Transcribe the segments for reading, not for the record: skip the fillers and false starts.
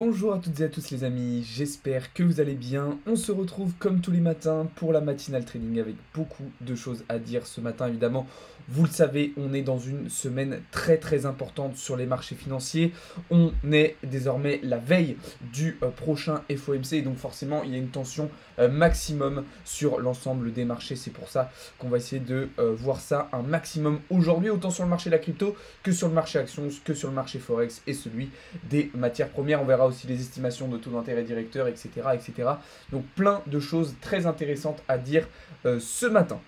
Bonjour à toutes et à tous les amis, j'espère que vous allez bien. On se retrouve comme tous les matins pour la matinale trading avec beaucoup de choses à dire ce matin évidemment. Vous le savez, on est dans une semaine très importante sur les marchés financiers. On est désormais la veille du prochain FOMC et donc forcément il y a une tension maximum sur l'ensemble des marchés. C'est pour ça qu'on va essayer de voir ça un maximum aujourd'hui, autant sur le marché de la crypto que sur le marché actions, que sur le marché forex et celui des matières premières. On verra aussi les estimations de taux d'intérêt directeur, etc. Donc plein de choses très intéressantes à dire ce matin.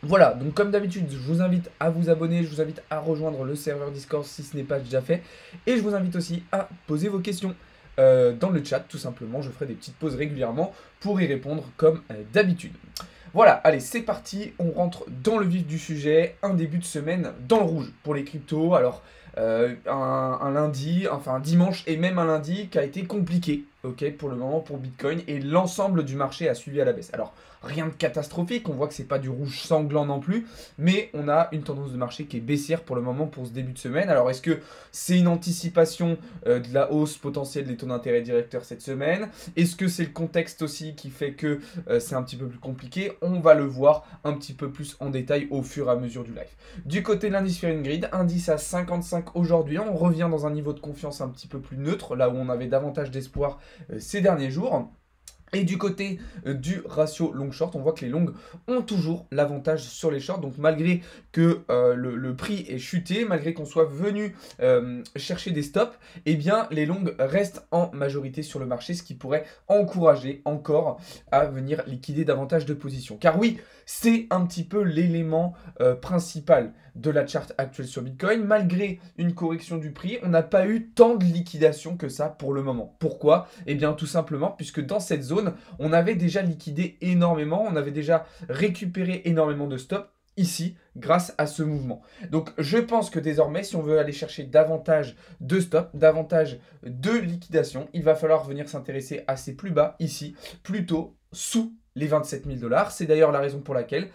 Voilà, donc comme d'habitude, je vous invite à vous abonner, je vous invite à rejoindre le serveur Discord si ce n'est pas déjà fait, et je vous invite aussi à poser vos questions dans le chat, tout simplement. Je ferai des petites pauses régulièrement pour y répondre comme d'habitude. Voilà, allez, c'est parti, on rentre dans le vif du sujet, un début de semaine dans le rouge pour les cryptos. Alors, un lundi, enfin un dimanche et même un lundi qui a été compliqué, ok, pour le moment pour Bitcoin, et l'ensemble du marché a suivi à la baisse. Alors, rien de catastrophique, on voit que c'est pas du rouge sanglant non plus, mais on a une tendance de marché qui est baissière pour le moment pour ce début de semaine. Alors, est-ce que c'est une anticipation de la hausse potentielle des taux d'intérêt directeurs cette semaine? Est-ce que c'est le contexte aussi qui fait que c'est un petit peu plus compliqué? On va le voir un petit peu plus en détail au fur et à mesure du live. Du côté de l'indice Fear and Greed, indice à 55 aujourd'hui, on revient dans un niveau de confiance un petit peu plus neutre, là où on avait davantage d'espoir ces derniers jours. Et du côté du ratio long-short, on voit que les longues ont toujours l'avantage sur les shorts. Donc malgré que le prix ait chuté, malgré qu'on soit venu chercher des stops, eh bien les longues restent en majorité sur le marché, ce qui pourrait encourager encore à venir liquider davantage de positions. Car oui, c'est un petit peu l'élément principal de la charte actuelle sur Bitcoin. Malgré une correction du prix, on n'a pas eu tant de liquidation que ça pour le moment. Pourquoi? Eh bien tout simplement puisque dans cette zone, on avait déjà liquidé énormément, on avait déjà récupéré énormément de stops ici grâce à ce mouvement. Donc je pense que désormais, si on veut aller chercher davantage de stops, davantage de liquidation, il va falloir venir s'intéresser à ces plus bas ici, plutôt sous les 27 000 $. C'est d'ailleurs la raison pour laquelle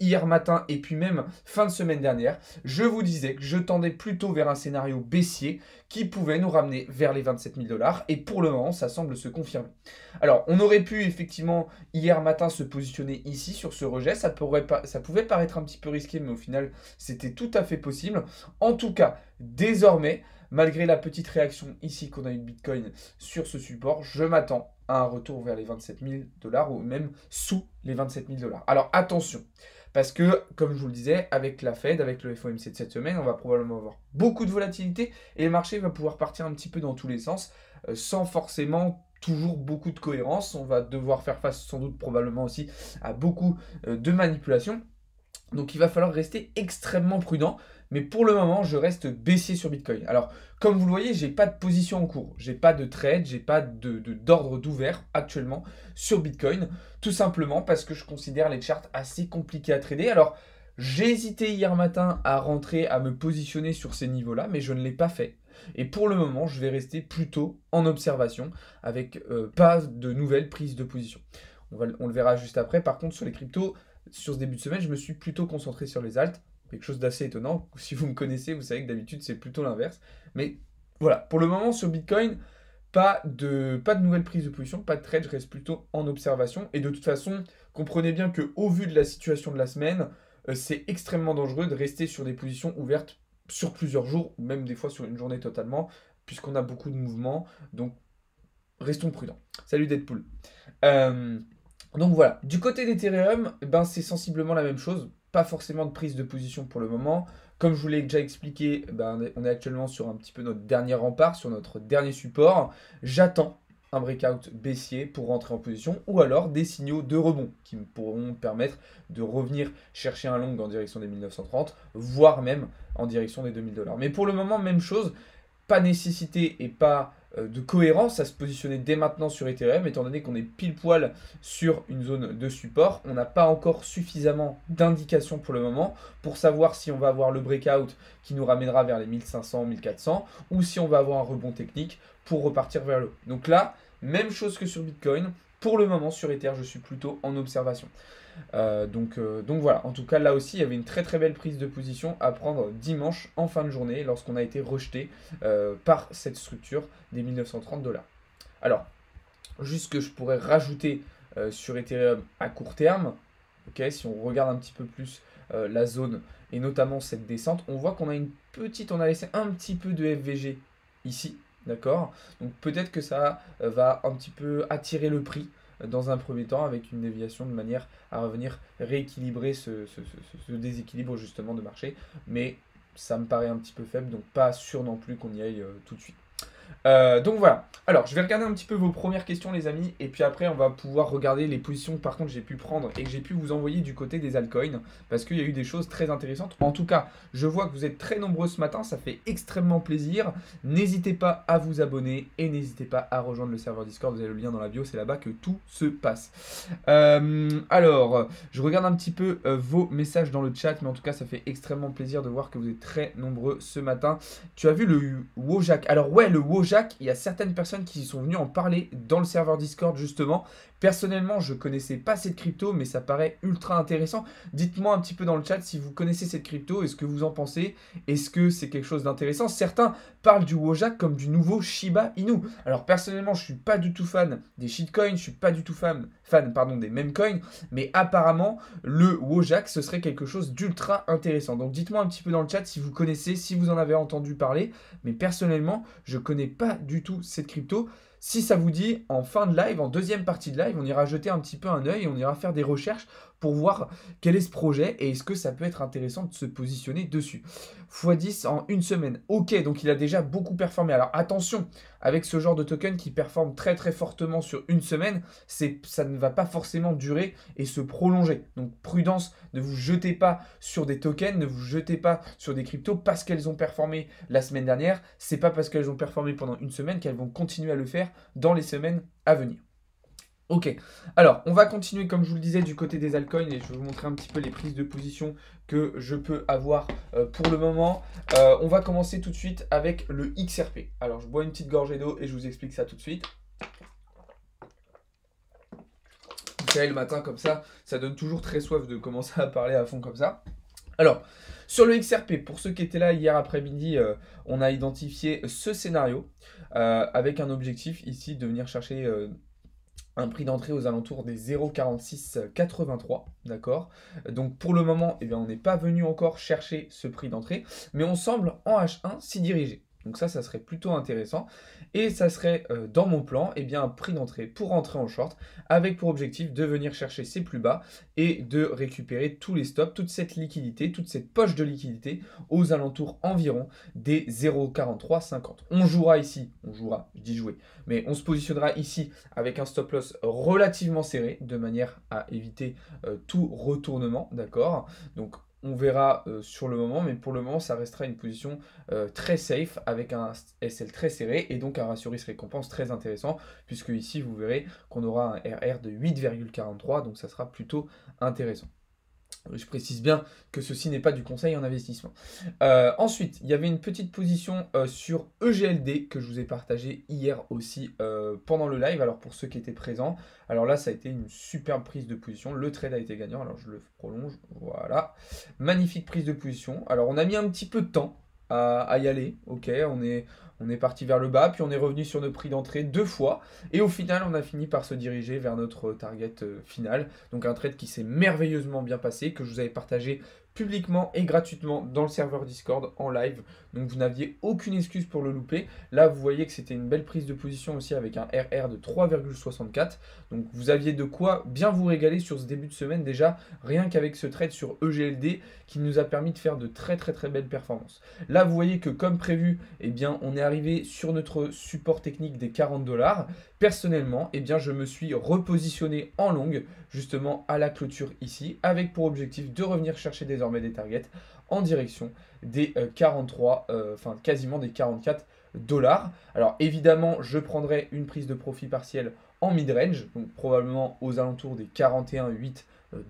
hier matin et puis même fin de semaine dernière, je vous disais que je tendais plutôt vers un scénario baissier qui pouvait nous ramener vers les 27 000 $ et pour le moment, ça semble se confirmer. Alors, on aurait pu effectivement hier matin se positionner ici sur ce rejet, ça pouvait paraître un petit peu risqué, mais au final, c'était tout à fait possible. En tout cas, désormais, malgré la petite réaction ici qu'on a eu de Bitcoin sur ce support, je m'attends à un retour vers les 27 000 $ ou même sous les 27 000 $. Alors attention, parce que, comme je vous le disais, avec la Fed, avec le FOMC de cette semaine, on va probablement avoir beaucoup de volatilité et le marché va pouvoir partir un petit peu dans tous les sens sans forcément toujours beaucoup de cohérence. On va devoir faire face sans doute probablement aussi à beaucoup de manipulations. Donc il va falloir rester extrêmement prudent. Mais pour le moment, je reste baissier sur Bitcoin. Alors, comme vous le voyez, j'ai pas de position en cours. J'ai pas de trade, j'ai pas d'ordre d'ouvert actuellement sur Bitcoin. Tout simplement parce que je considère les charts assez compliqués à trader. Alors, j'ai hésité hier matin à rentrer, à me positionner sur ces niveaux-là, mais je ne l'ai pas fait. Et pour le moment, je vais rester plutôt en observation avec pas de nouvelles prises de position. On le verra juste après. Par contre, sur les cryptos, sur ce début de semaine, je me suis plutôt concentré sur les alts. Quelque chose d'assez étonnant. Si vous me connaissez, vous savez que d'habitude, c'est plutôt l'inverse. Mais voilà, pour le moment, sur Bitcoin, pas de nouvelle prise de position, pas de trade, je reste plutôt en observation. Et de toute façon, comprenez bien qu'au vu de la situation de la semaine, c'est extrêmement dangereux de rester sur des positions ouvertes sur plusieurs jours, ou même des fois sur une journée totalement, puisqu'on a beaucoup de mouvements. Donc, restons prudents. Salut Deadpool. Euh, donc voilà, du côté d'Ethereum, ben c'est sensiblement la même chose. Pas forcément de prise de position pour le moment. Comme je vous l'ai déjà expliqué, ben on est actuellement sur un petit peu notre dernier rempart, sur notre dernier support. J'attends un breakout baissier pour rentrer en position ou alors des signaux de rebond qui pourront me permettre de revenir chercher un long en direction des 1930, voire même en direction des 2000 $. Mais pour le moment, même chose, pas nécessité et pas de cohérence à se positionner dès maintenant sur Ethereum, étant donné qu'on est pile poil sur une zone de support. On n'a pas encore suffisamment d'indications pour le moment pour savoir si on va avoir le breakout qui nous ramènera vers les 1500, 1400 ou si on va avoir un rebond technique pour repartir vers le haut. Donc là, même chose que sur Bitcoin, pour le moment sur Ether, je suis plutôt en observation. Donc voilà, en tout cas là aussi il y avait une très très belle prise de position à prendre dimanche en fin de journée lorsqu'on a été rejeté par cette structure des 1930 $. Alors, juste ce que je pourrais rajouter sur Ethereum à court terme, ok, si on regarde un petit peu plus la zone et notamment cette descente, on voit qu'on a on a laissé un petit peu de FVG ici, d'accord? Donc peut-être que ça va un petit peu attirer le prix dans un premier temps avec une déviation de manière à revenir rééquilibrer ce déséquilibre justement de marché, mais ça me paraît un petit peu faible, donc pas sûr non plus qu'on y aille tout de suite. Donc voilà. Alors, je vais regarder un petit peu vos premières questions, les amis, et puis après, on va pouvoir regarder les positions que par contre j'ai pu prendre et que j'ai pu vous envoyer du côté des altcoins, parce qu'il y a eu des choses très intéressantes. En tout cas, je vois que vous êtes très nombreux ce matin, ça fait extrêmement plaisir. N'hésitez pas à vous abonner et n'hésitez pas à rejoindre le serveur Discord, vous avez le lien dans la bio, c'est là-bas que tout se passe. Alors, je regarde un petit peu vos messages dans le chat, mais en tout cas, ça fait extrêmement plaisir de voir que vous êtes très nombreux ce matin. Tu as vu le Wojak? Alors ouais, le Wojak, il y a certaines personnes qui sont venues en parler dans le serveur Discord justement. Personnellement, je ne connaissais pas cette crypto, mais ça paraît ultra intéressant. Dites-moi un petit peu dans le chat si vous connaissez cette crypto et ce que vous en pensez. Est-ce que c'est quelque chose d'intéressant? Certains parlent du Wojak comme du nouveau Shiba Inu. Alors personnellement, je ne suis pas du tout fan des shitcoins, je ne suis pas du tout fan des meme coins, mais apparemment, le Wojak, ce serait quelque chose d'ultra intéressant. Donc dites-moi un petit peu dans le chat si vous connaissez, si vous en avez entendu parler. Mais personnellement, je ne connais pas du tout cette crypto. Si ça vous dit, en fin de live, en deuxième partie de live, on ira jeter un petit peu un œil et on ira faire des recherches pour voir quel est ce projet et est-ce que ça peut être intéressant de se positionner dessus. x10 en une semaine. Ok, donc il a déjà beaucoup performé. Alors attention, avec ce genre de token qui performe très très fortement sur une semaine, ça ne va pas forcément durer et se prolonger. Donc prudence, ne vous jetez pas sur des tokens, ne vous jetez pas sur des cryptos parce qu'elles ont performé la semaine dernière. C'est pas parce qu'elles ont performé pendant une semaine qu'elles vont continuer à le faire dans les semaines à venir. Ok, alors on va continuer comme je vous le disais du côté des altcoins et je vais vous montrer un petit peu les prises de position que je peux avoir pour le moment. On va commencer tout de suite avec le XRP. Alors je bois une petite gorgée d'eau et je vous explique ça tout de suite. Vous savez, le matin comme ça donne toujours très soif de commencer à parler à fond comme ça. Alors, sur le XRP, pour ceux qui étaient là hier après-midi, on a identifié ce scénario avec un objectif ici de venir chercher un prix d'entrée aux alentours des 0,4683, d'accord? Donc pour le moment, eh bien, on n'est pas venu encore chercher ce prix d'entrée, mais on semble en H1 s'y diriger. Donc ça serait plutôt intéressant. Et ça serait dans mon plan, eh bien, un prix d'entrée pour rentrer en short, avec pour objectif de venir chercher ses plus bas et de récupérer tous les stops, toute cette liquidité, toute cette poche de liquidité aux alentours environ des 0,4350. On jouera ici, je dis jouer, mais on se positionnera ici avec un stop loss relativement serré, de manière à éviter tout retournement, d'accord? Donc on verra sur le moment, mais pour le moment, ça restera une position très safe avec un SL très serré et donc un ratio risque-récompense très intéressant, puisque ici, vous verrez qu'on aura un RR de 8,43, donc ça sera plutôt intéressant. Je précise bien que ceci n'est pas du conseil en investissement. Ensuite, il y avait une petite position sur EGLD que je vous ai partagé hier aussi pendant le live. Alors pour ceux qui étaient présents, alors là ça a été une superbe prise de position. Le trade a été gagnant. Alors je le prolonge. Voilà. Magnifique prise de position. Alors on a mis un petit peu de temps à y aller. Ok, on est parti vers le bas, puis on est revenu sur nos prix d'entrée 2 fois. Et au final, on a fini par se diriger vers notre target final. Donc un trade qui s'est merveilleusement bien passé, que je vous avais partagé publiquement et gratuitement dans le serveur Discord en live. Donc vous n'aviez aucune excuse pour le louper. Là, vous voyez que c'était une belle prise de position aussi avec un RR de 3,64. Donc vous aviez de quoi bien vous régaler sur ce début de semaine déjà, rien qu'avec ce trade sur EGLD qui nous a permis de faire de très belles performances. Là, vous voyez que comme prévu, eh bien, on est arrivé sur notre support technique des 40 $. Personnellement, eh bien, je me suis repositionné en longue, justement à la clôture ici, avec pour objectif de revenir chercher désormais des targets en direction des 43, enfin quasiment des 44 $. Alors évidemment, je prendrai une prise de profit partiel en mid-range, donc probablement aux alentours des 41,8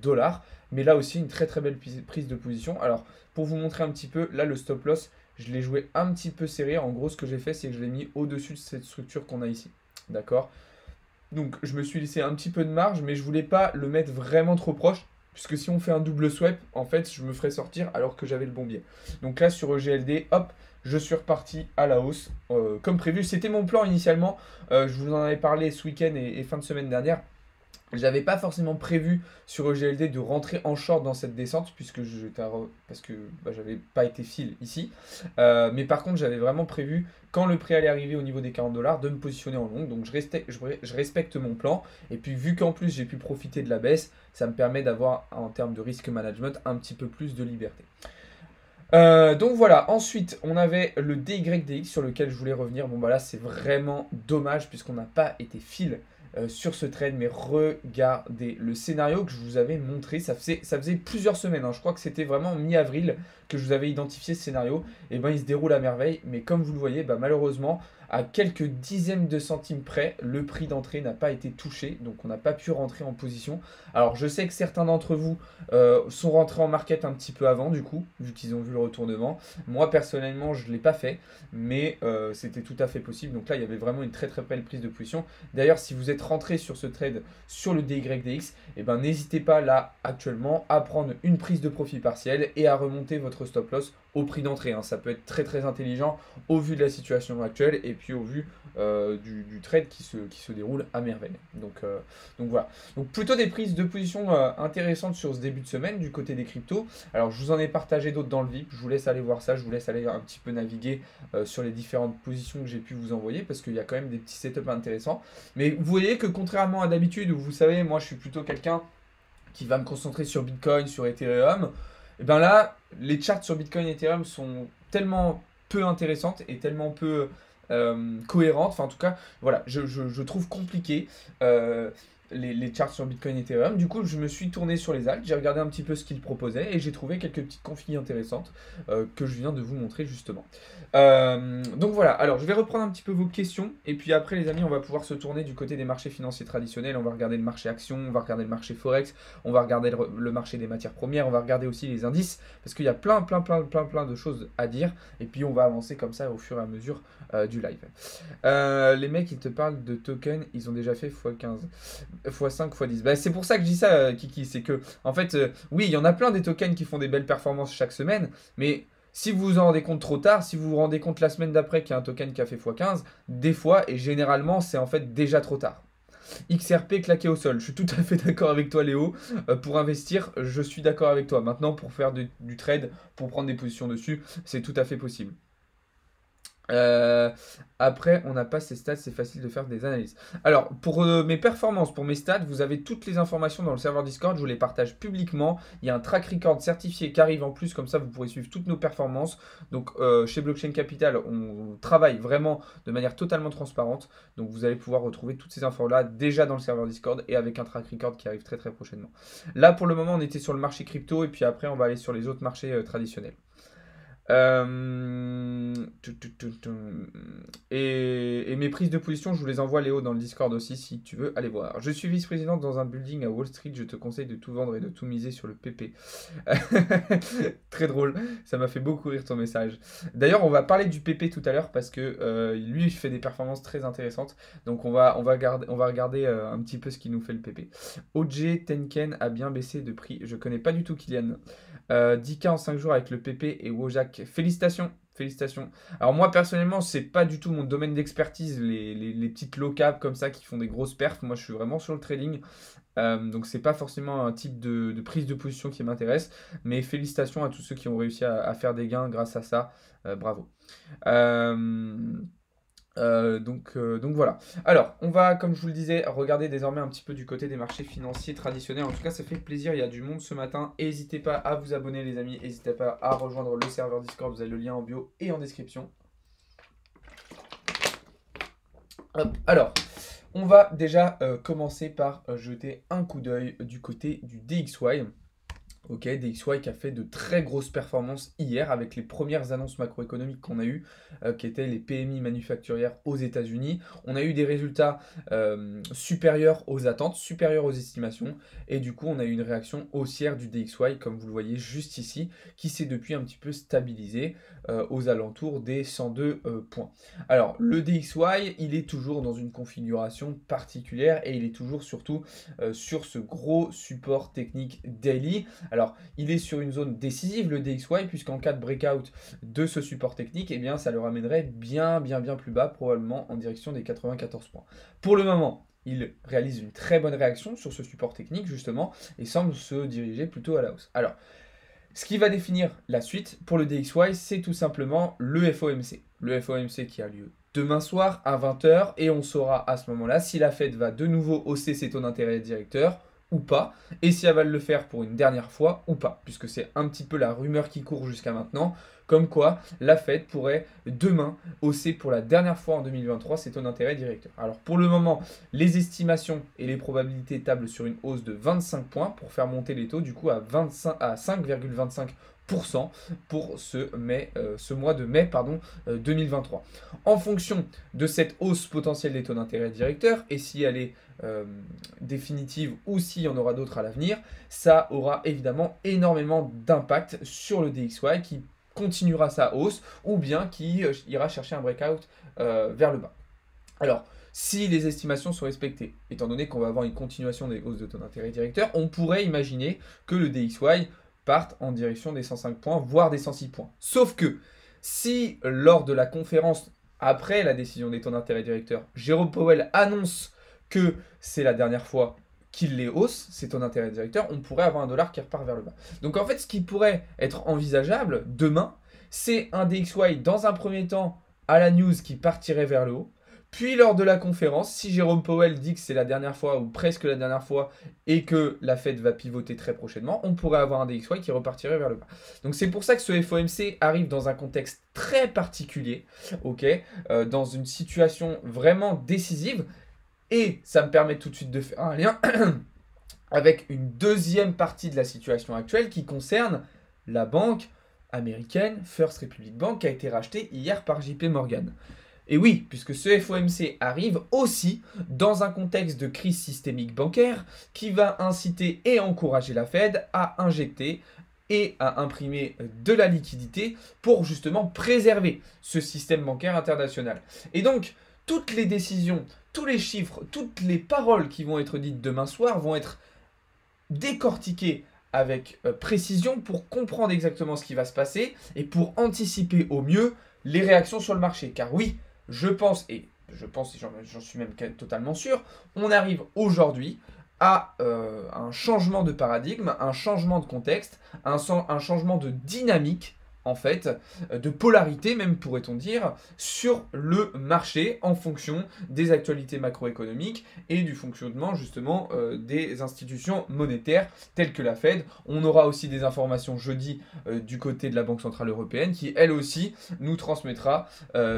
$. Mais là aussi, une très belle prise de position. Alors, pour vous montrer un petit peu, là, le stop loss, je l'ai joué un petit peu serré. En gros, ce que j'ai fait, c'est que je l'ai mis au-dessus de cette structure qu'on a ici. D'accord? Donc je me suis laissé un petit peu de marge, mais je voulais pas le mettre vraiment trop proche. Puisque si on fait un double sweep, en fait, je me ferais sortir alors que j'avais le bon biais. Donc là, sur EGLD, hop, je suis reparti à la hausse, comme prévu. C'était mon plan initialement. Je vous en avais parlé ce week-end et fin de semaine dernière. J'avais pas forcément prévu sur EGLD de rentrer en short dans cette descente parce que j'avais pas été fill ici. Mais par contre, j'avais vraiment prévu quand le prix allait arriver au niveau des 40 dollars de me positionner en long. Donc je respecte mon plan. Et puis vu qu'en plus j'ai pu profiter de la baisse, ça me permet d'avoir en termes de risk management un petit peu plus de liberté. Donc voilà, ensuite on avait le DYDX sur lequel je voulais revenir. Bon bah là c'est vraiment dommage puisqu'on n'a pas été fill sur ce trade, mais regardez le scénario que je vous avais montré, ça faisait plusieurs semaines, hein. Je crois que c'était vraiment mi-avril que je vous avais identifié ce scénario, et ben il se déroule à merveille, mais comme vous le voyez, bah, malheureusement, à quelques dizaines de centimes près, le prix d'entrée n'a pas été touché, donc on n'a pas pu rentrer en position. Alors je sais que certains d'entre vous sont rentrés en market un petit peu avant du coup, vu qu'ils ont vu le retournement. Moi personnellement je ne l'ai pas fait, mais c'était tout à fait possible, donc là il y avait vraiment une très très belle prise de position. D'ailleurs si vous êtes rentré sur ce trade sur le DYDX, et ben n'hésitez pas là actuellement à prendre une prise de profit partiel et à remonter votre stop loss au prix d'entrée, hein. Ça peut être très très intelligent au vu de la situation actuelle et puis au vu du trade qui se déroule à merveille. Donc voilà. Donc plutôt des prises de position intéressantes sur ce début de semaine du côté des cryptos. Alors je vous en ai partagé d'autres dans le VIP, je vous laisse aller voir ça, je vous laisse aller un petit peu naviguer sur les différentes positions que j'ai pu vous envoyer parce qu'il y a quand même des petits setups intéressants. Mais vous voyez que contrairement à d'habitude où vous savez, moi je suis plutôt quelqu'un qui va me concentrer sur Bitcoin, sur Ethereum, et bien là, les charts sur Bitcoin et Ethereum sont tellement peu intéressantes et tellement peu cohérentes. Enfin, en tout cas, voilà, je trouve compliqué les charts sur Bitcoin et Ethereum. Du coup, je me suis tourné sur les alts, j'ai regardé un petit peu ce qu'ils proposaient et j'ai trouvé quelques petites configs intéressantes que je viens de vous montrer justement. Donc voilà, alors je vais reprendre un petit peu vos questions et puis après les amis on va pouvoir se tourner du côté des marchés financiers traditionnels, on va regarder le marché actions, on va regarder le marché forex, on va regarder le marché des matières premières, on va regarder aussi les indices parce qu'il y a plein de choses à dire et puis on va avancer comme ça au fur et à mesure du live. Les mecs ils te parlent de tokens, ils ont déjà fait x15, x5, x10. Bah, c'est pour ça que je dis ça Kiki, c'est que en fait oui il y en a plein des tokens qui font des belles performances chaque semaine, mais si vous vous en rendez compte trop tard, si vous vous rendez compte la semaine d'après qu'il y a un token qui a fait x15, des fois, et généralement, c'est en fait déjà trop tard. XRP claqué au sol, je suis tout à fait d'accord avec toi Léo, pour investir, je suis d'accord avec toi. Maintenant, pour faire du trade, pour prendre des positions dessus, c'est tout à fait possible. Après, on n'a pas ces stats, c'est facile de faire des analyses. Alors, pour mes performances, pour mes stats, vous avez toutes les informations dans le serveur Discord, je vous les partage publiquement. Il y a un track record certifié qui arrive en plus, comme ça vous pourrez suivre toutes nos performances. Donc, chez Blockchain Capital, on travaille vraiment de manière totalement transparente. Donc, vous allez pouvoir retrouver toutes ces infos-là déjà dans le serveur Discord et avec un track record qui arrive très très prochainement. Là, pour le moment, on était sur le marché crypto et puis après, on va aller sur les autres marchés traditionnels. Et mes prises de position, je vous les envoie Léo dans le Discord aussi si tu veux aller voir. Je suis vice-présidente dans un building à Wall Street, je te conseille de tout vendre et de tout miser sur le PP. Très drôle, ça m'a fait beaucoup rire ton message. D'ailleurs, on va parler du PP tout à l'heure parce que lui, il fait des performances très intéressantes. Donc on va regarder un petit peu ce qui nous fait le PP. OG Tenken a bien baissé de prix. Je connais pas du tout Kylian. 10K en 5 jours avec le PP et Wojak. Félicitations, félicitations. Alors moi personnellement, c'est pas du tout mon domaine d'expertise, les petites low cap comme ça qui font des grosses perfs. Moi je suis vraiment sur le trading. Donc c'est pas forcément un type de prise de position qui m'intéresse. Mais félicitations à tous ceux qui ont réussi à faire des gains grâce à ça. Bravo. Donc voilà. Alors, on va, comme je vous le disais, regarder désormais un petit peu du côté des marchés financiers traditionnels. En tout cas, ça fait plaisir, il y a du monde ce matin. N'hésitez pas à vous abonner les amis, n'hésitez pas à rejoindre le serveur Discord, vous avez le lien en bio et en description. Hop, alors, on va déjà commencer par jeter un coup d'œil du côté du DXY. Ok, DXY qui a fait de très grosses performances hier avec les premières annonces macroéconomiques qu'on a eues, qui étaient les PMI manufacturières aux États-Unis. On a eu des résultats supérieurs aux attentes, supérieurs aux estimations, et du coup on a eu une réaction haussière du DXY, comme vous le voyez juste ici, qui s'est depuis un petit peu stabilisé aux alentours des 102 points. Alors le DXY, il est toujours dans une configuration particulière et il est toujours surtout sur ce gros support technique daily. Alors, il est sur une zone décisive, le DXY, puisqu'en cas de breakout de ce support technique, eh bien, ça le ramènerait bien plus bas, probablement en direction des 94 points. Pour le moment, il réalise une très bonne réaction sur ce support technique, justement, et semble se diriger plutôt à la hausse. Alors, ce qui va définir la suite pour le DXY, c'est tout simplement le FOMC. Le FOMC qui a lieu demain soir à 20 h, et on saura à ce moment-là si la Fed va de nouveau hausser ses taux d'intérêt directeurs ou pas, et si elle va le faire pour une dernière fois ou pas, puisque c'est un petit peu la rumeur qui court jusqu'à maintenant, comme quoi la Fed pourrait demain hausser pour la dernière fois en 2023 ses taux d'intérêt directeurs. Alors pour le moment, les estimations et les probabilités tablent sur une hausse de 25 points pour faire monter les taux du coup à 5,25% pour ce mois de mai 2023. En fonction de cette hausse potentielle des taux d'intérêt directeurs, et si elle est définitive ou s'il y en aura d'autres à l'avenir, ça aura évidemment énormément d'impact sur le DXY qui continuera sa hausse ou bien qui ira chercher un breakout vers le bas. Alors, si les estimations sont respectées, étant donné qu'on va avoir une continuation des hausses de taux d'intérêt directeurs, on pourrait imaginer que le DXY parte en direction des 105 points, voire des 106 points. Sauf que si lors de la conférence après la décision des taux d'intérêt directeurs, Jérôme Powell annonce que c'est la dernière fois qu'il les hausse, ces taux d'intérêt directeurs, on pourrait avoir un dollar qui repart vers le bas. Donc en fait, ce qui pourrait être envisageable demain, c'est un DXY dans un premier temps à la news qui partirait vers le haut, puis lors de la conférence, si Jérôme Powell dit que c'est la dernière fois ou presque la dernière fois et que la Fed va pivoter très prochainement, on pourrait avoir un DXY qui repartirait vers le bas. Donc c'est pour ça que ce FOMC arrive dans un contexte très particulier, dans une situation vraiment décisive. Et ça me permet tout de suite de faire un lien avec une deuxième partie de la situation actuelle qui concerne la banque américaine First Republic Bank qui a été rachetée hier par JP Morgan. Et oui, puisque ce FOMC arrive aussi dans un contexte de crise systémique bancaire qui va inciter et encourager la Fed à injecter et à imprimer de la liquidité pour justement préserver ce système bancaire international. Et donc, toutes les décisions, tous les chiffres, toutes les paroles qui vont être dites demain soir vont être décortiquées avec précision pour comprendre exactement ce qui va se passer et pour anticiper au mieux les réactions sur le marché. Car oui, je pense, et j'en suis même totalement sûr, on arrive aujourd'hui à un changement de paradigme, un changement de contexte, un changement de dynamique, en fait, de polarité même pourrait-on dire, sur le marché en fonction des actualités macroéconomiques et du fonctionnement justement des institutions monétaires telles que la Fed. On aura aussi des informations jeudi du côté de la Banque Centrale Européenne qui elle aussi nous transmettra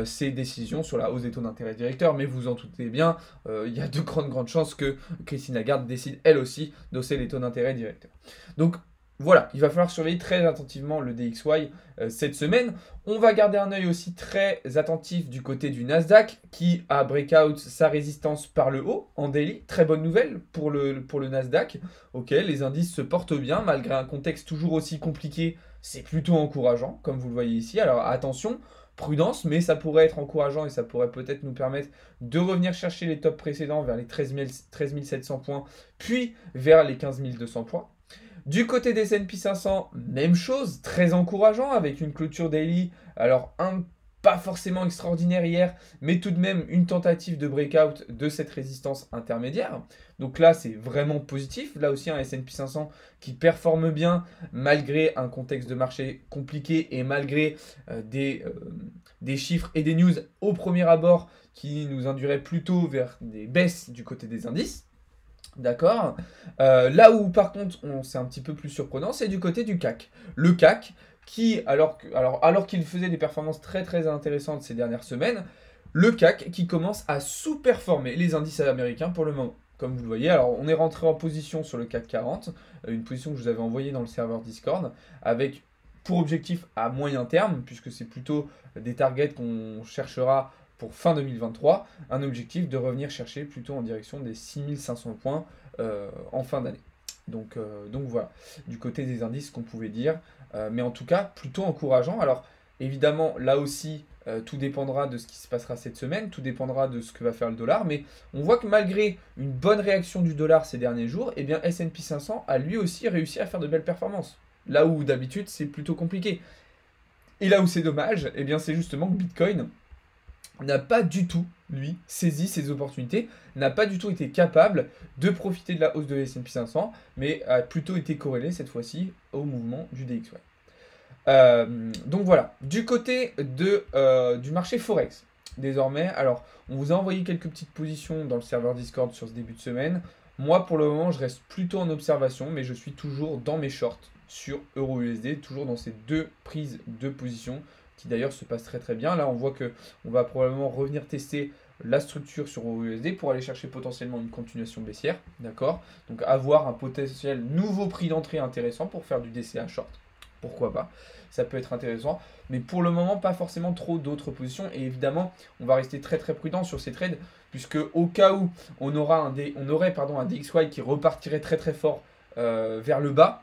ses décisions sur la hausse des taux d'intérêt directeurs, mais vous en doutez bien, il y a de grandes chances que Christine Lagarde décide elle aussi d'hausser les taux d'intérêt directeurs. Donc voilà, il va falloir surveiller très attentivement le DXY cette semaine. On va garder un œil aussi très attentif du côté du Nasdaq qui a breakout sa résistance par le haut en daily. Très bonne nouvelle pour le Nasdaq. Ok, les indices se portent bien malgré un contexte toujours aussi compliqué. C'est plutôt encourageant comme vous le voyez ici. Alors attention, prudence, mais ça pourrait être encourageant et ça pourrait peut-être nous permettre de revenir chercher les tops précédents vers les 13 700 points puis vers les 15 200 points. Du côté des S&P 500, même chose, très encourageant avec une clôture daily, alors pas forcément extraordinaire hier, mais tout de même une tentative de breakout de cette résistance intermédiaire. Donc là, c'est vraiment positif. Là aussi, un S&P 500 qui performe bien malgré un contexte de marché compliqué et malgré des chiffres et des news au premier abord qui nous induiraient plutôt vers des baisses du côté des indices. D'accord. Là où par contre c'est un petit peu plus surprenant, c'est du côté du CAC. Le CAC qui, alors qu'il faisait des performances très intéressantes ces dernières semaines, le CAC qui commence à sous-performer les indices américains pour le moment. comme vous le voyez. Alors, on est rentré en position sur le CAC 40, une position que je vous avais envoyée dans le serveur Discord, avec pour objectif à moyen terme, puisque c'est plutôt des targets qu'on cherchera pour fin 2023, un objectif de revenir chercher plutôt en direction des 6500 points en fin d'année. Donc voilà, du côté des indices qu'on pouvait dire, mais en tout cas plutôt encourageant. Alors évidemment là aussi tout dépendra de ce qui se passera cette semaine, tout dépendra de ce que va faire le dollar, mais on voit que malgré une bonne réaction du dollar ces derniers jours, eh bien S&P 500 a lui aussi réussi à faire de belles performances. Là où d'habitude c'est plutôt compliqué. Et là où c'est dommage, eh bien c'est justement que Bitcoin n'a pas du tout, lui, saisi ces opportunités, n'a pas du tout été capable de profiter de la hausse de S&P 500, mais a plutôt été corrélé cette fois-ci au mouvement du DXY. Donc voilà, du côté du marché Forex, désormais, alors on vous a envoyé quelques petites positions dans le serveur Discord sur ce début de semaine. Moi pour le moment je reste plutôt en observation, mais je suis toujours dans mes shorts sur EURUSD, toujours dans ces deux prises de position qui d'ailleurs se passent très très bien. Là on voit que on va probablement revenir tester la structure sur EURUSD pour aller chercher potentiellement une continuation baissière, d'accord? Donc avoir un potentiel nouveau prix d'entrée intéressant pour faire du DCA short. Pourquoi pas, ça peut être intéressant, mais pour le moment pas forcément trop d'autres positions, et évidemment on va rester très très prudent sur ces trades, puisque au cas où on aurait un DXY qui repartirait très très fort vers le bas,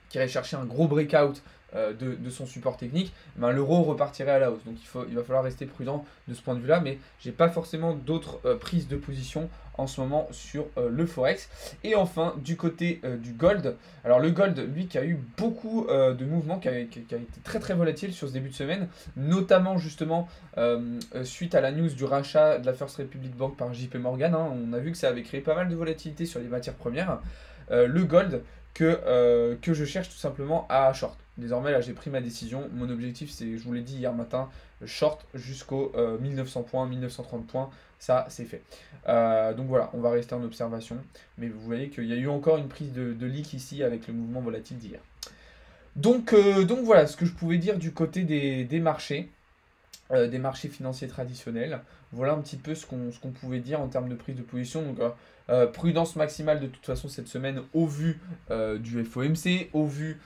qui irait chercher un gros breakout de son support technique, ben, l'euro repartirait à la hausse. Donc il va falloir rester prudent de ce point de vue-là, mais j'ai pas forcément d'autres prises de position en ce moment sur le Forex. Et enfin, du côté du Gold, alors le Gold, lui, qui a eu beaucoup de mouvements, qui a été très très volatile sur ce début de semaine, notamment justement suite à la news du rachat de la First Republic Bank par JP Morgan, hein, on a vu que ça avait créé pas mal de volatilité sur les matières premières. Le Gold, que je cherche tout simplement à short. Désormais, là, j'ai pris ma décision. Mon objectif, c'est, je vous l'ai dit hier matin, short jusqu'aux 1900 points, 1930 points. Ça, c'est fait. Donc voilà, on va rester en observation. Mais vous voyez qu'il y a eu encore une prise de leak ici avec le mouvement volatile d'hier. Donc voilà ce que je pouvais dire du côté des marchés financiers traditionnels. Voilà un petit peu ce qu'on pouvait dire en termes de prise de position. Donc, prudence maximale de toute façon cette semaine au vu du FOMC, au vu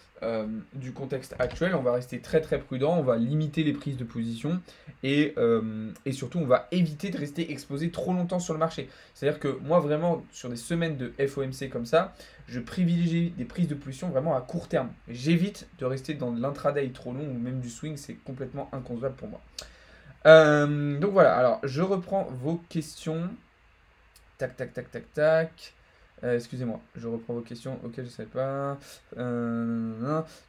du contexte actuel. On va rester très très prudent, on va limiter les prises de position et surtout on va éviter de rester exposé trop longtemps sur le marché. C'est-à-dire que moi vraiment sur des semaines de FOMC comme ça, je privilégie des prises de position vraiment à court terme. J'évite de rester dans de l'intraday trop long ou même du swing, c'est complètement inconcevable pour moi. Donc voilà, alors je reprends vos questions. Tac, tac, tac, tac, tac. Excusez-moi, je reprends vos questions. Ok, je ne sais pas.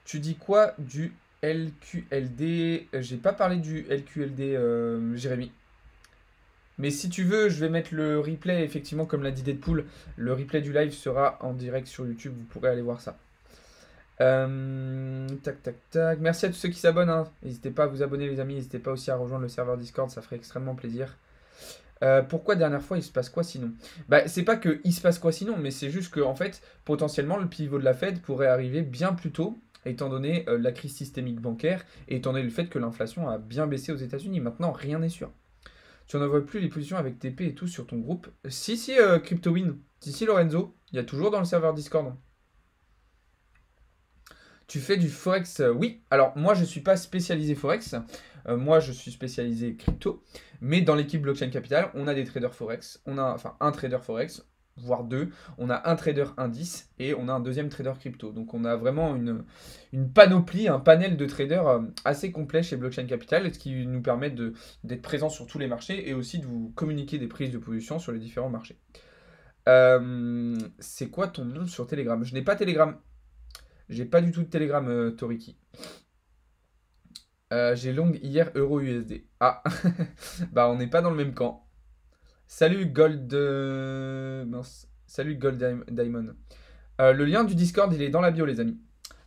Tu dis quoi du LQLD? J'ai pas parlé du LQLD, Jérémy. Mais si tu veux, je vais mettre le replay, effectivement, comme l'a dit Deadpool. Le replay du live sera en direct sur YouTube, vous pourrez aller voir ça. Tac, tac, tac. Merci à tous ceux qui s'abonnent, hein. N'hésitez pas à vous abonner, les amis. N'hésitez pas aussi à rejoindre le serveur Discord, ça ferait extrêmement plaisir. Pourquoi dernière fois il se passe quoi sinon? Bah c'est pas que il se passe quoi sinon, mais c'est juste que en fait potentiellement le pivot de la Fed pourrait arriver bien plus tôt, étant donné la crise systémique bancaire et étant donné le fait que l'inflation a bien baissé aux États-Unis. Maintenant rien n'est sûr. Tu n'en vois plus les positions avec TP et tout sur ton groupe? Si CryptoWin, si Lorenzo, il y a toujours dans le serveur Discord. Tu fais du Forex? Oui. Alors, moi, je ne suis pas spécialisé Forex. Moi, je suis spécialisé crypto. Mais dans l'équipe Blockchain Capital, on a des traders Forex. On a, enfin, un trader Forex, voire deux. On a un trader indice et on a un deuxième trader crypto. Donc, on a vraiment une panoplie, un panel de traders assez complet chez Blockchain Capital, ce qui nous permet d'être présents sur tous les marchés et aussi de vous communiquer des prises de position sur les différents marchés. C'est quoi ton nom sur Telegram? Je n'ai pas Telegram. J'ai pas du tout de Telegram, Toriki. J'ai long hier EURUSD. Ah, bah on n'est pas dans le même camp. Salut Gold... mince. Salut Gold Diamond. Le lien du Discord, il est dans la bio, les amis.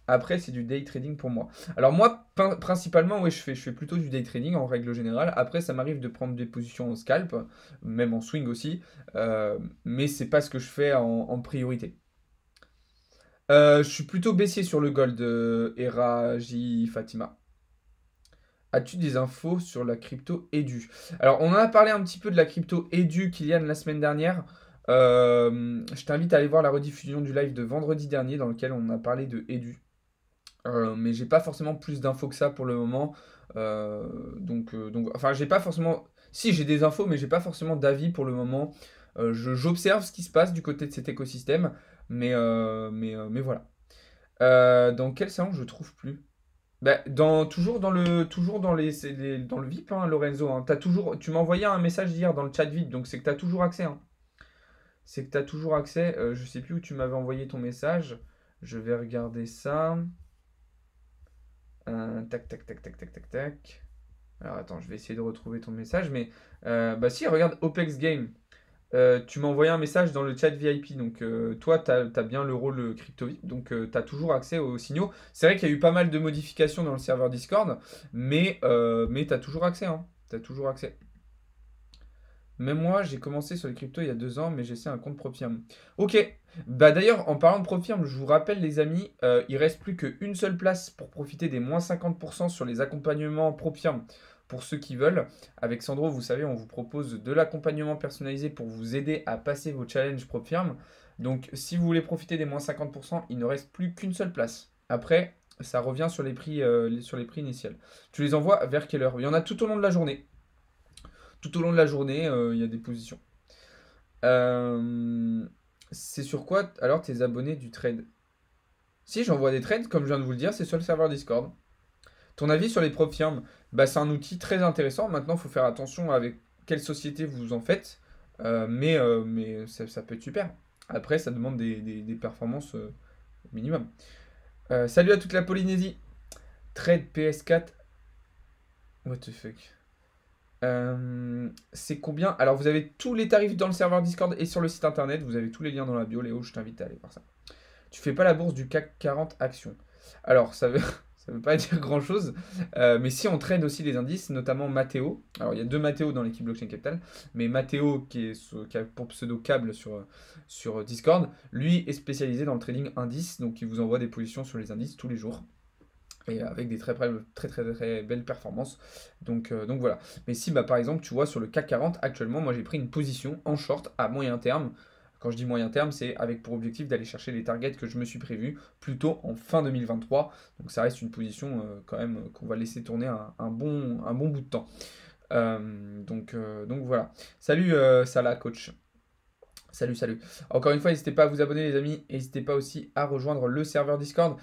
Après, c'est du day trading pour moi. Alors moi, principalement, ouais, je fais plutôt du day trading en règle générale. Après, ça m'arrive de prendre des positions en scalp, même en swing aussi. Mais c'est pas ce que je fais en priorité. Je suis plutôt baissier sur le gold, Eraji Fatima. As-tu des infos sur la crypto Edu? Alors, on en a parlé un petit peu de la crypto Edu, Kylian, la semaine dernière. Je t'invite à aller voir la rediffusion du live de vendredi dernier dans lequel on a parlé de Edu. Mais j'ai pas forcément plus d'infos que ça pour le moment. Enfin, j'ai pas forcément. Si, j'ai des infos, mais j'ai pas forcément d'avis pour le moment. J'observe ce qui se passe du côté de cet écosystème, mais voilà. Dans quel salon je trouve plus? Bah, toujours dans le VIP, hein, Lorenzo. Hein. Tu m'as envoyé un message hier dans le chat VIP, donc c'est que tu as toujours accès. Hein. C'est que tu as toujours accès. Je sais plus où tu m'avais envoyé ton message. Je vais regarder ça. Tac, tac, tac, tac, tac, tac, tac. Alors attends, je vais essayer de retrouver ton message. Mais bah si, regarde, Opex Game. Tu m'as envoyé un message dans le chat VIP. Donc toi, tu as bien le rôle crypto VIP. Donc tu as toujours accès aux signaux. C'est vrai qu'il y a eu pas mal de modifications dans le serveur Discord. Mais tu as toujours accès. Hein. Tu as toujours accès. Même moi, j'ai commencé sur les cryptos il y a 2 ans, mais j'ai essayé un compte ProFirm. Ok. Bah d'ailleurs, en parlant de ProFirm, je vous rappelle les amis, il reste plus qu'une seule place pour profiter des moins 50% sur les accompagnements ProFirm pour ceux qui veulent. Avec Sandro, vous savez, on vous propose de l'accompagnement personnalisé pour vous aider à passer vos challenges ProFirm. Donc si vous voulez profiter des moins 50%, il ne reste plus qu'une seule place. Après, ça revient sur les prix initiaux. Tu les envoies vers quelle heure? Il y en a tout au long de la journée. Tout au long de la journée, il y a des positions. Euh, c'est sur quoi alors tes abonnés du trade? Si j'envoie des trades, comme je viens de vous le dire, c'est sur le serveur Discord. Ton avis sur les prop firmes? Bah, c'est un outil très intéressant. Maintenant, il faut faire attention avec quelle société vous en faites. Mais ça peut être super. Après, ça demande des performances minimum. Salut à toute la Polynésie. Trade PS4. What the fuck? C'est combien? Alors, vous avez tous les tarifs dans le serveur Discord et sur le site internet. Vous avez tous les liens dans la bio. Léo, je t'invite à aller voir ça. Tu fais pas la bourse du CAC 40 actions. Alors, ça veut pas dire grand-chose. Mais si on trade aussi les indices, notamment Matteo. Alors, il y a deux Matteo dans l'équipe Blockchain Capital. Mais Matteo, qui a pour pseudo câble sur Discord, lui est spécialisé dans le trading indice. Donc, il vous envoie des positions sur les indices tous les jours et avec des très belles performances. Donc voilà. Mais si bah, par exemple tu vois sur le CAC 40 actuellement, moi j'ai pris une position en short à moyen terme. Quand je dis moyen terme, c'est avec pour objectif d'aller chercher les targets que je me suis prévu plutôt en fin 2023. Donc ça reste une position quand même qu'on va laisser tourner un bon bout de temps. Donc voilà. Salut Salah coach. Salut, salut. Encore une fois, n'hésitez pas à vous abonner, les amis. N'hésitez pas aussi à rejoindre le serveur Discord.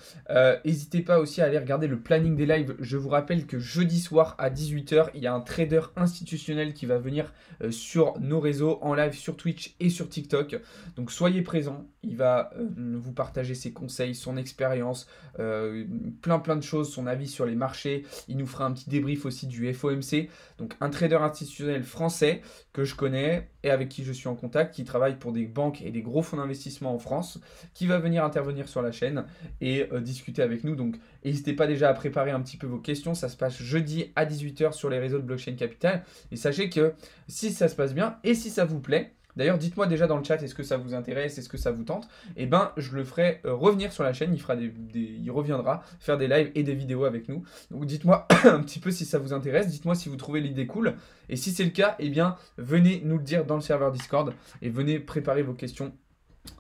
N'hésitez pas aussi à aller regarder le planning des lives. Je vous rappelle que jeudi soir à 18h, il y a un trader institutionnel qui va venir sur nos réseaux en live sur Twitch et sur TikTok. Donc soyez présents. Il va vous partager ses conseils, son expérience, plein de choses, son avis sur les marchés. Il nous fera un petit débrief aussi du FOMC. Donc un trader institutionnel français que je connais et avec qui je suis en contact, qui travaille pour des banques et des gros fonds d'investissement en France, qui va venir intervenir sur la chaîne et discuter avec nous. Donc n'hésitez pas déjà à préparer un petit peu vos questions. Ça se passe jeudi à 18h sur les réseaux de Blockchain Capital. Et sachez que si ça se passe bien et si ça vous plaît, d'ailleurs, dites-moi déjà dans le chat, est-ce que ça vous intéresse, est-ce que ça vous tente? Eh ben, je le ferai revenir sur la chaîne, il reviendra faire des lives et des vidéos avec nous. Donc dites-moi un petit peu si ça vous intéresse, dites-moi si vous trouvez l'idée cool. Et si c'est le cas, eh bien, venez nous le dire dans le serveur Discord et venez préparer vos questions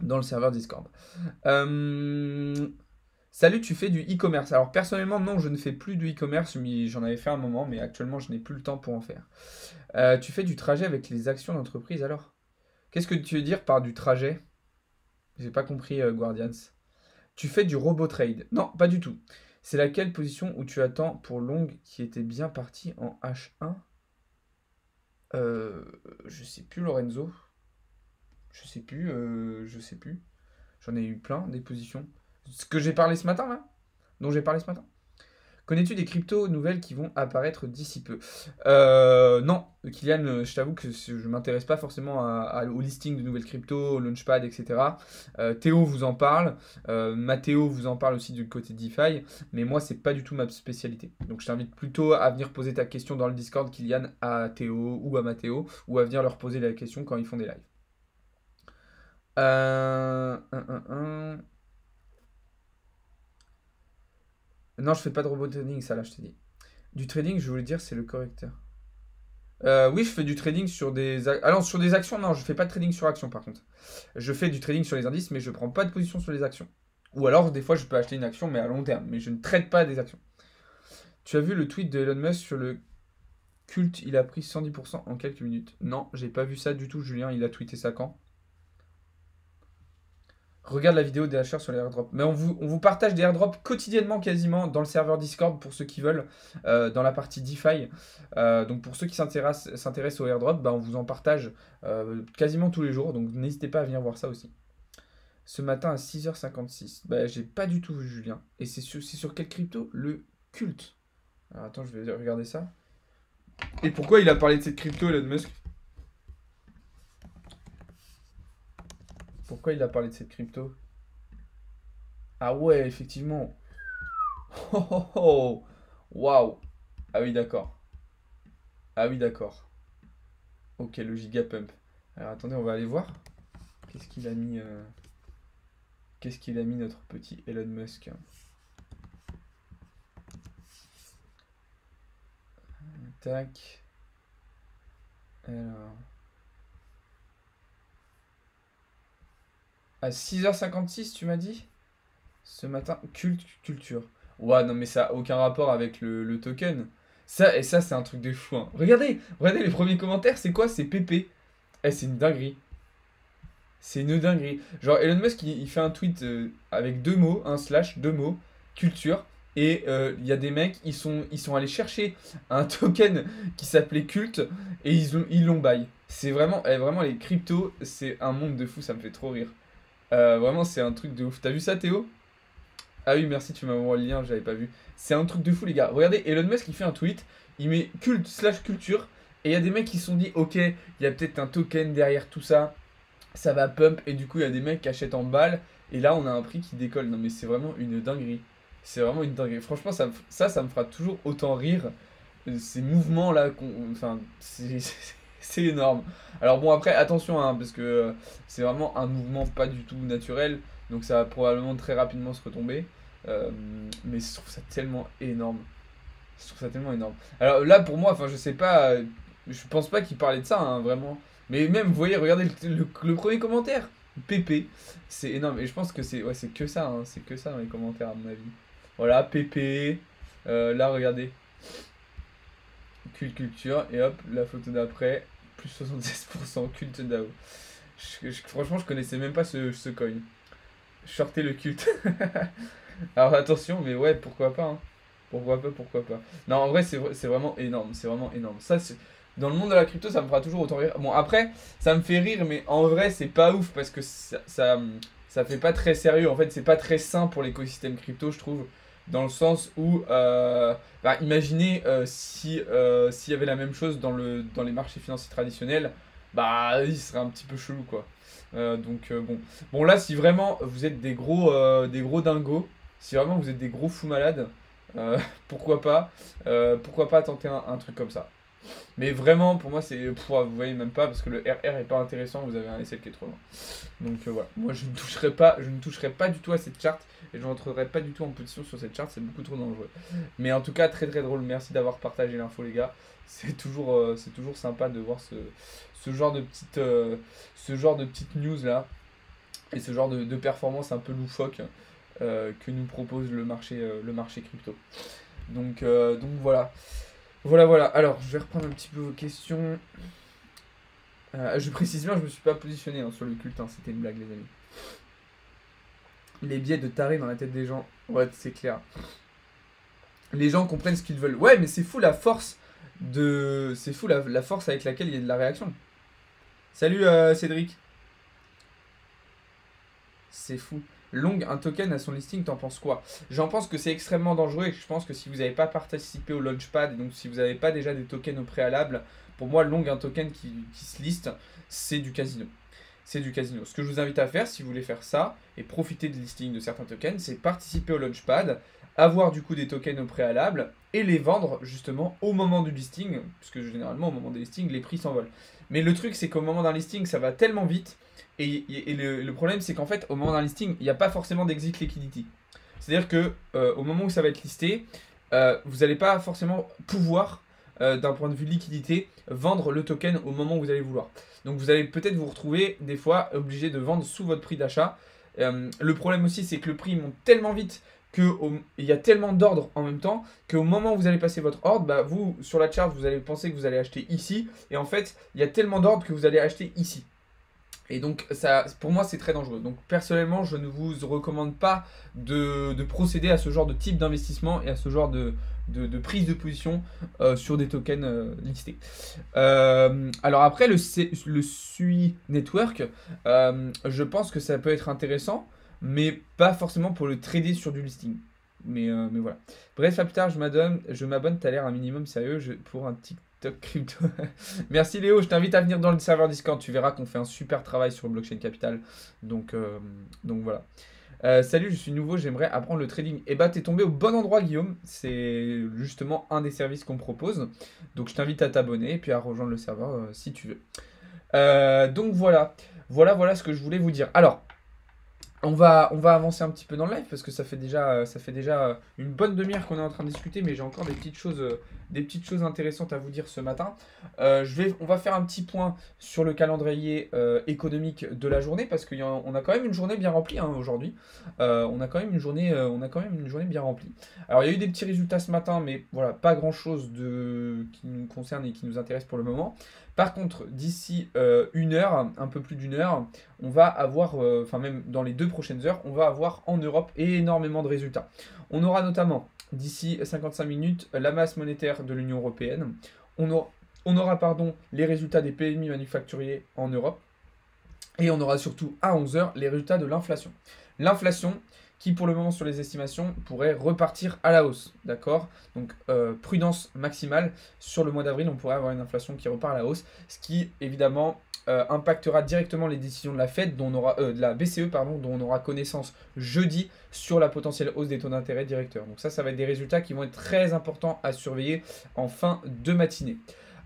dans le serveur Discord. Salut, tu fais du e-commerce. Alors personnellement, non, je ne fais plus du e-commerce, mais j'en avais fait un moment, mais actuellement, je n'ai plus le temps pour en faire. Tu fais du trajet avec les actions d'entreprise alors? Qu'est-ce que tu veux dire par du trajet? J'ai pas compris, Guardians. Tu fais du robot trade? Non, pas du tout. C'est laquelle position où tu attends pour long qui était bien parti en H1? Euh, je sais plus, Lorenzo. Je sais plus. J'en ai eu plein des positions. Ce que j'ai parlé ce matin, là? Dont j'ai parlé ce matin? Connais-tu des cryptos nouvelles qui vont apparaître d'ici peu? Non, Kylian, je t'avoue que je ne m'intéresse pas forcément au listing de nouvelles cryptos, au Launchpad, etc. Théo vous en parle, Mathéo vous en parle aussi du côté DeFi, mais moi, c'est pas du tout ma spécialité. Donc, je t'invite plutôt à venir poser ta question dans le Discord, Kylian, à Théo ou à Mathéo, ou à venir leur poser la question quand ils font des lives. Euh, un, un, un. Non, je fais pas de robot trading, ça là, je t'ai dit. Du trading, je voulais dire, c'est le correcteur. Oui, je fais du trading sur des... Ah non, sur des actions, non, je fais pas de trading sur actions par contre. Je fais du trading sur les indices, mais je prends pas de position sur les actions. Ou alors, des fois, je peux acheter une action, mais à long terme. Mais je ne trade pas des actions. Tu as vu le tweet de Elon Musk sur le culte, il a pris 110% en quelques minutes. Non, j'ai pas vu ça du tout, Julien, il a tweeté ça quand? Regarde la vidéo des HR sur les airdrops. Mais on vous partage des airdrops quotidiennement quasiment dans le serveur Discord pour ceux qui veulent, dans la partie DeFi. Donc pour ceux qui s'intéressent aux airdrops, bah, on vous en partage quasiment tous les jours. Donc n'hésitez pas à venir voir ça aussi. Ce matin à 6h56. Bah, j'ai pas du tout vu Julien. Et c'est sur quelle crypto? Le culte. Alors attends, je vais regarder ça. Et pourquoi il a parlé de cette crypto, Elon Musk? Pourquoi il a parlé de cette crypto? Ah ouais, effectivement. Oh oh oh. Waouh. Ah oui, d'accord. Ah oui, d'accord. Ok, le gigapump. Alors attendez, on va aller voir. Qu'est-ce qu'il a mis Qu'est-ce qu'il a mis notre petit Elon Musk? Tac. Alors. À 6h56, tu m'as dit? Ce matin, culture. Ouah, non, mais ça a aucun rapport avec le token. Ça, et ça, c'est un truc de fou, hein. Regardez les premiers commentaires, c'est quoi? C'est PP. Eh, c'est une dinguerie. C'est une dinguerie. Genre, Elon Musk, il fait un tweet avec deux mots, un slash, deux mots, culture. Et il y a des mecs, ils sont allés chercher un token qui s'appelait culte et ils l'ont buy. C'est vraiment, vraiment, les cryptos, c'est un monde de fou, ça me fait trop rire. Vraiment, c'est un truc de ouf. T'as vu ça, Théo? Ah oui, merci, tu m'as envoyé le lien, j'avais pas vu. C'est un truc de fou, les gars. Regardez, Elon Musk, il fait un tweet, il met culte slash culture, et il y a des mecs qui se sont dit, ok, il y a peut-être un token derrière tout ça, ça va pump, et du coup, il y a des mecs qui achètent en balles, et là, on a un prix qui décolle. Non, mais c'est vraiment une dinguerie. C'est vraiment une dinguerie. Franchement, ça me fera toujours autant rire. Ces mouvements-là, enfin, c'est énorme. Alors bon, après, attention, hein, parce que c'est vraiment un mouvement pas du tout naturel, donc ça va probablement très rapidement se retomber. Euh, mais je trouve ça tellement énorme. Je trouve ça tellement énorme. Alors là, pour moi, enfin, je sais pas, je pense pas qu'il parlait de ça, hein, vraiment. Mais même, vous voyez, regardez le premier commentaire. PP, c'est énorme. Et je pense que c'est que ça, hein, c'est que ça dans les commentaires, à mon avis. Voilà, PP. Là, regardez. Culture. Et hop, la photo d'après. Plus 76% culte DAO. Franchement, je connaissais même pas ce coin. Shorter le culte. Alors attention, mais ouais, pourquoi pas, hein. Pourquoi pas. Non, en vrai, c'est vraiment énorme. C'est vraiment énorme. Ça, dans le monde de la crypto, ça me fera toujours autant rire. Bon, après, ça me fait rire, mais en vrai, c'est pas ouf parce que ça fait pas très sérieux. En fait, c'est pas très sain pour l'écosystème crypto, je trouve. Dans le sens où, bah, imaginez s'il y avait la même chose dans les marchés financiers traditionnels, bah, il serait un petit peu chelou, quoi. Donc, bon. Bon, là, si vraiment vous êtes des gros dingos, si vraiment vous êtes des gros fous malades, euh, pourquoi pas, tenter un truc comme ça. Mais vraiment, pour moi, vous voyez même pas, parce que le RR est pas intéressant, vous avez un SL qui est trop loin. Donc voilà, moi je ne toucherai pas du tout à cette charte, et je rentrerai pas du tout en position sur cette charte, c'est beaucoup trop dangereux. Mais en tout cas, très très drôle, merci d'avoir partagé l'info les gars. C'est toujours sympa de voir ce genre de petites news là, et ce genre de performance un peu loufoque que nous propose le marché crypto. Donc voilà. Voilà. Alors, je vais reprendre un petit peu vos questions. Je précise bien, je me suis pas positionné hein, sur le culte, hein, c'était une blague, les amis. Les biais de taré dans la tête des gens. Ouais, c'est clair. Les gens comprennent ce qu'ils veulent. Ouais, mais c'est fou la force C'est fou la force avec laquelle il y a de la réaction. Salut Cédric. C'est fou. Long, un token à son listing, t'en penses quoi? J'en pense que c'est extrêmement dangereux et je pense que si vous n'avez pas participé au launchpad, et donc si vous n'avez pas déjà des tokens au préalable, pour moi, long, un token qui se liste, c'est du casino. C'est du casino. Ce que je vous invite à faire, si vous voulez faire ça, et profiter de listing de certains tokens, c'est participer au launchpad, avoir du coup des tokens au préalable, et les vendre justement au moment du listing, puisque généralement au moment des listings, les prix s'envolent. Mais le truc, c'est qu'au moment d'un listing, ça va tellement vite, et le problème, c'est qu'en fait, au moment d'un listing, il n'y a pas forcément d'exit liquidity. C'est-à-dire que au moment où ça va être listé, vous n'allez pas forcément pouvoir d'un point de vue liquidité, vendre le token au moment où vous allez vouloir. Donc vous allez peut-être vous retrouver des fois obligé de vendre sous votre prix d'achat. Le problème aussi, c'est que le prix monte tellement vite qu'il y a tellement d'ordres en même temps qu'au moment où vous allez passer votre ordre, bah, vous, sur la chart, vous allez penser que vous allez acheter ici. Et en fait, il y a tellement d'ordres que vous allez acheter ici. Et donc, ça, pour moi, c'est très dangereux. Donc, personnellement, je ne vous recommande pas de procéder à ce genre de type d'investissement et à ce genre de prise de position sur des tokens listés. Alors après, le SUI Network, je pense que ça peut être intéressant, mais pas forcément pour le trader sur du listing. Mais voilà. Bref, à plus tard, je m'abonne, t'as l'air un minimum sérieux pour un TikTok crypto. Merci Léo, je t'invite à venir dans le serveur Discord, tu verras qu'on fait un super travail sur le blockchain capital. Donc voilà. Salut, je suis nouveau, j'aimerais apprendre le trading. Et bah, t'es tombé au bon endroit, Guillaume. C'est justement un des services qu'on propose. Donc, je t'invite à t'abonner et puis à rejoindre le serveur si tu veux. Donc, voilà. Voilà ce que je voulais vous dire. Alors, on va avancer un petit peu dans le live parce que ça fait déjà une bonne demi-heure qu'on est en train de discuter, mais j'ai encore des petites choses intéressantes à vous dire ce matin. On va faire un petit point sur le calendrier économique de la journée parce qu'on a quand même une journée bien remplie hein, aujourd'hui. On a quand même une journée bien remplie. Alors il y a eu des petits résultats ce matin, mais voilà, pas grand-chose qui nous concerne et qui nous intéresse pour le moment. Par contre, d'ici une heure, un peu plus d'une heure, on va avoir, enfin même dans les 2 prochaines heures, on va avoir en Europe énormément de résultats. On aura notamment, d'ici 55 minutes, la masse monétaire de l'Union européenne. On aura les résultats des PMI manufacturiers en Europe. Et on aura surtout à 11 heures les résultats de l'inflation. L'inflation qui pour le moment sur les estimations pourrait repartir à la hausse, d'accord? Donc prudence maximale, sur le mois d'avril on pourrait avoir une inflation qui repart à la hausse, ce qui évidemment impactera directement les décisions de la Fed, de la BCE pardon, dont on aura connaissance jeudi sur la potentielle hausse des taux d'intérêt directeurs. Donc ça va être des résultats qui vont être très importants à surveiller en fin de matinée.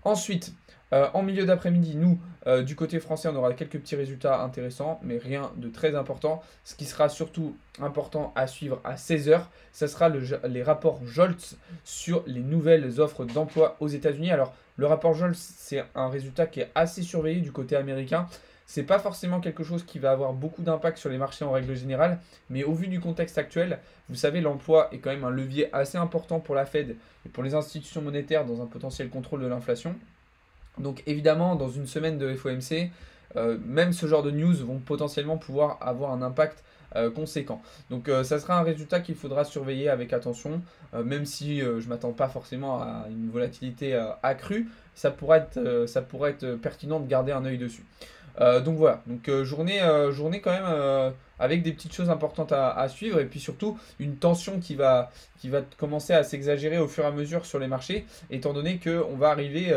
Ensuite, en milieu d'après-midi, nous, du côté français, on aura quelques petits résultats intéressants, mais rien de très important. Ce qui sera surtout important à suivre à 16 heures, ça sera les rapports Jolts sur les nouvelles offres d'emploi aux États-Unis. Alors, le rapport Jolts, c'est un résultat qui est assez surveillé du côté américain. C'est pas forcément quelque chose qui va avoir beaucoup d'impact sur les marchés en règle générale, mais au vu du contexte actuel, vous savez, l'emploi est quand même un levier assez important pour la Fed et pour les institutions monétaires dans un potentiel contrôle de l'inflation. Donc évidemment, dans une semaine de FOMC, même ce genre de news vont potentiellement pouvoir avoir un impact conséquent. Donc ça sera un résultat qu'il faudra surveiller avec attention, même si je ne m'attends pas forcément à une volatilité accrue, ça pourrait être pertinent de garder un œil dessus. Donc voilà, donc journée quand même avec des petites choses importantes à suivre et puis surtout une tension qui va commencer à s'exagérer au fur et à mesure sur les marchés, étant donné qu'on va arriver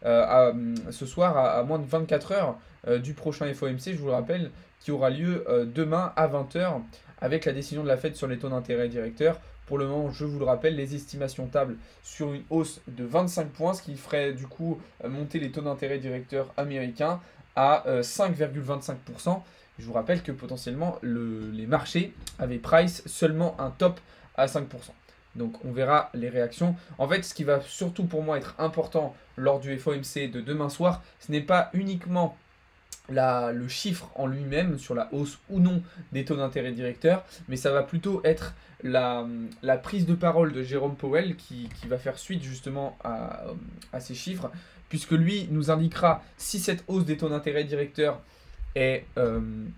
ce soir à moins de 24 heures du prochain FOMC, je vous le rappelle, qui aura lieu demain à 20 h avec la décision de la Fed sur les taux d'intérêt directeurs. Pour le moment, je vous le rappelle, les estimations tablent sur une hausse de 25 points, ce qui ferait du coup monter les taux d'intérêt directeurs américains à 5,25%. Je vous rappelle que potentiellement les marchés avaient price seulement un top à 5%. Donc on verra les réactions. En fait, ce qui va surtout pour moi être important lors du FOMC de demain soir, ce n'est pas uniquement le chiffre en lui-même sur la hausse ou non des taux d'intérêt directeurs, mais ça va plutôt être la prise de parole de Jérôme Powell qui va faire suite justement à ces chiffres, puisque lui nous indiquera si cette hausse des taux d'intérêt directeurs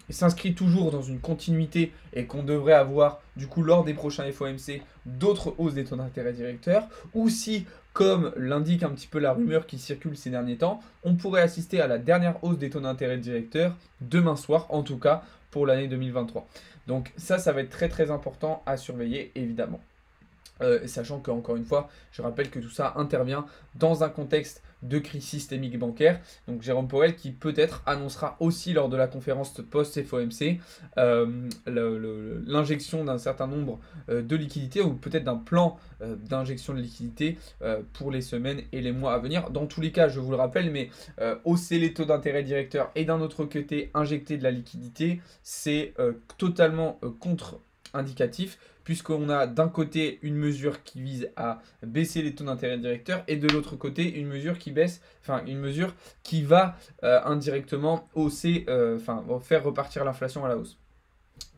s'inscrit toujours dans une continuité et qu'on devrait avoir du coup lors des prochains FOMC d'autres hausses des taux d'intérêt directeurs, ou si, comme l'indique un petit peu la rumeur qui circule ces derniers temps, on pourrait assister à la dernière hausse des taux d'intérêt directeurs demain soir, en tout cas pour l'année 2023. Donc ça va être très très important à surveiller évidemment. Sachant qu'encore une fois, je rappelle que tout ça intervient dans un contexte de crise systémique bancaire. Donc Jérôme Powell qui peut-être annoncera aussi lors de la conférence post-FOMC l'injection d'un certain nombre de liquidités ou peut-être d'un plan d'injection de liquidités pour les semaines et les mois à venir. Dans tous les cas, je vous le rappelle, mais hausser les taux d'intérêt directeurs et d'un autre côté injecter de la liquidité, c'est totalement contre indicatif, puisqu'on a d'un côté une mesure qui vise à baisser les taux d'intérêt directeurs et de l'autre côté une mesure qui baisse, enfin une mesure qui va indirectement hausser, faire repartir l'inflation à la hausse,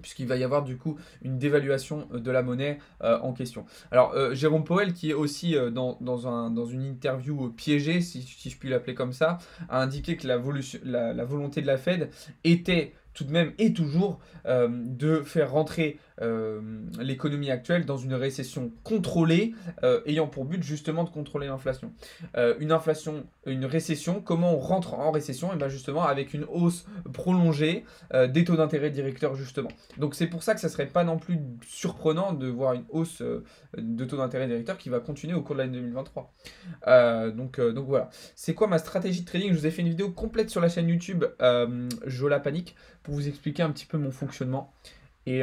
puisqu'il va y avoir du coup une dévaluation de la monnaie en question. Alors Jérôme Powell, qui est aussi dans une interview piégée, si je puis l'appeler comme ça, a indiqué que la volonté de la Fed était tout de même et toujours de faire rentrer l'économie actuelle dans une récession contrôlée, ayant pour but justement de contrôler l'inflation. Une récession, comment on rentre en récession? Et bien justement avec une hausse prolongée des taux d'intérêt directeurs justement. Donc c'est pour ça que ça ne serait pas non plus surprenant de voir une hausse de taux d'intérêt directeur qui va continuer au cours de l'année 2023. Donc voilà. C'est quoi ma stratégie de trading? Je vous ai fait une vidéo complète sur la chaîne YouTube Jola Panique pour vous expliquer un petit peu mon fonctionnement et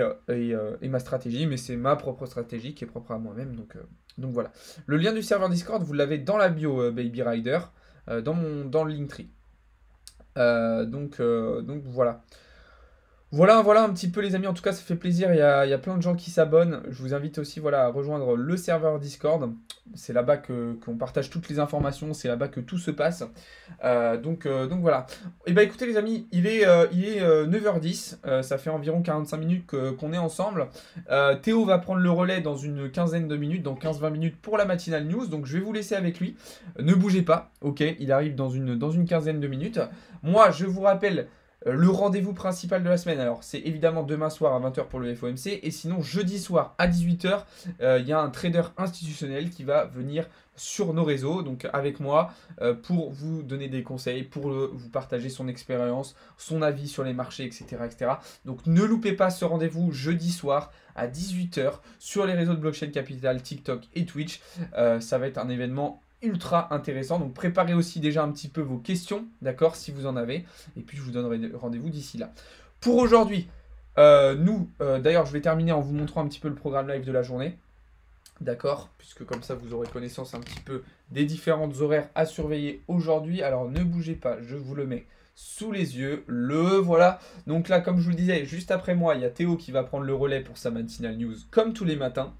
ma stratégie, mais c'est ma propre stratégie qui est propre à moi-même. Donc voilà. Le lien du serveur Discord, vous l'avez dans la bio Baby Rider, dans le Linktree. Donc voilà. Voilà un petit peu les amis, en tout cas ça fait plaisir, il y a plein de gens qui s'abonnent. Je vous invite aussi à rejoindre le serveur Discord. C'est là-bas qu'on partage toutes les informations, c'est là-bas que tout se passe. Donc voilà. Et bah écoutez les amis, il est 9h10, ça fait environ 45 minutes qu'on est ensemble. Théo va prendre le relais dans une quinzaine de minutes, dans 15-20 minutes pour la matinale news. Donc je vais vous laisser avec lui. Ne bougez pas, ok, il arrive dans une quinzaine de minutes. Moi je vous rappelle le rendez-vous principal de la semaine, alors c'est évidemment demain soir à 20h pour le FOMC, et sinon jeudi soir à 18h, il y a un trader institutionnel qui va venir sur nos réseaux, donc avec moi, pour vous donner des conseils, pour vous partager son expérience, son avis sur les marchés, etc., etc. Donc ne loupez pas ce rendez-vous jeudi soir à 18h sur les réseaux de Blockchain Capital, TikTok et Twitch. Ça va être un événement ultra intéressant, donc préparez aussi déjà un petit peu vos questions, d'accord, si vous en avez, et puis je vous donnerai rendez-vous d'ici là. Pour aujourd'hui, d'ailleurs je vais terminer en vous montrant un petit peu le programme live de la journée, d'accord, puisque comme ça vous aurez connaissance un petit peu des différentes horaires à surveiller aujourd'hui. Alors ne bougez pas, je vous le mets sous les yeux, le voilà. Donc là, comme je vous le disais, juste après moi, il y a Théo qui va prendre le relais pour sa matinale news, comme tous les matins.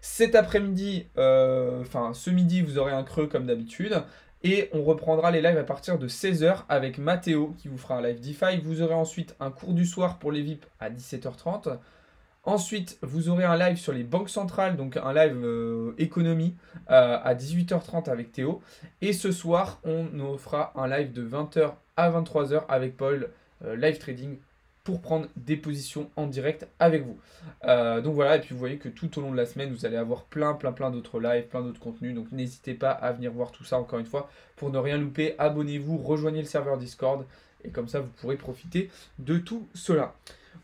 Cet après-midi, ce midi, vous aurez un creux comme d'habitude. Et on reprendra les lives à partir de 16h avec Mathéo qui vous fera un live DeFi. Vous aurez ensuite un cours du soir pour les VIP à 17h30. Ensuite, vous aurez un live sur les banques centrales, donc un live économie à 18h30 avec Théo. Et ce soir, on fera un live de 20h à 23h avec Paul, live trading, pour prendre des positions en direct avec vous. Donc voilà, et puis vous voyez que tout au long de la semaine, vous allez avoir plein d'autres lives, plein d'autres contenus. Donc n'hésitez pas à venir voir tout ça encore une fois. Pour ne rien louper, abonnez-vous, rejoignez le serveur Discord. Et comme ça, vous pourrez profiter de tout cela.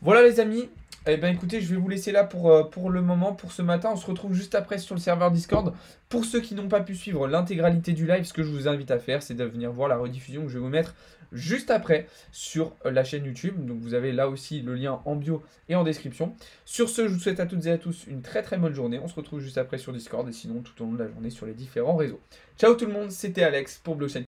Voilà les amis. Eh bien écoutez, je vais vous laisser là pour le moment, pour ce matin. On se retrouve juste après sur le serveur Discord. Pour ceux qui n'ont pas pu suivre l'intégralité du live, ce que je vous invite à faire, c'est de venir voir la rediffusion que je vais vous mettre juste après sur la chaîne YouTube. Donc vous avez là aussi le lien en bio et en description. Sur ce, je vous souhaite à toutes et à tous une très bonne journée. On se retrouve juste après sur Discord et sinon tout au long de la journée sur les différents réseaux. Ciao tout le monde, c'était Alex pour Blockchain.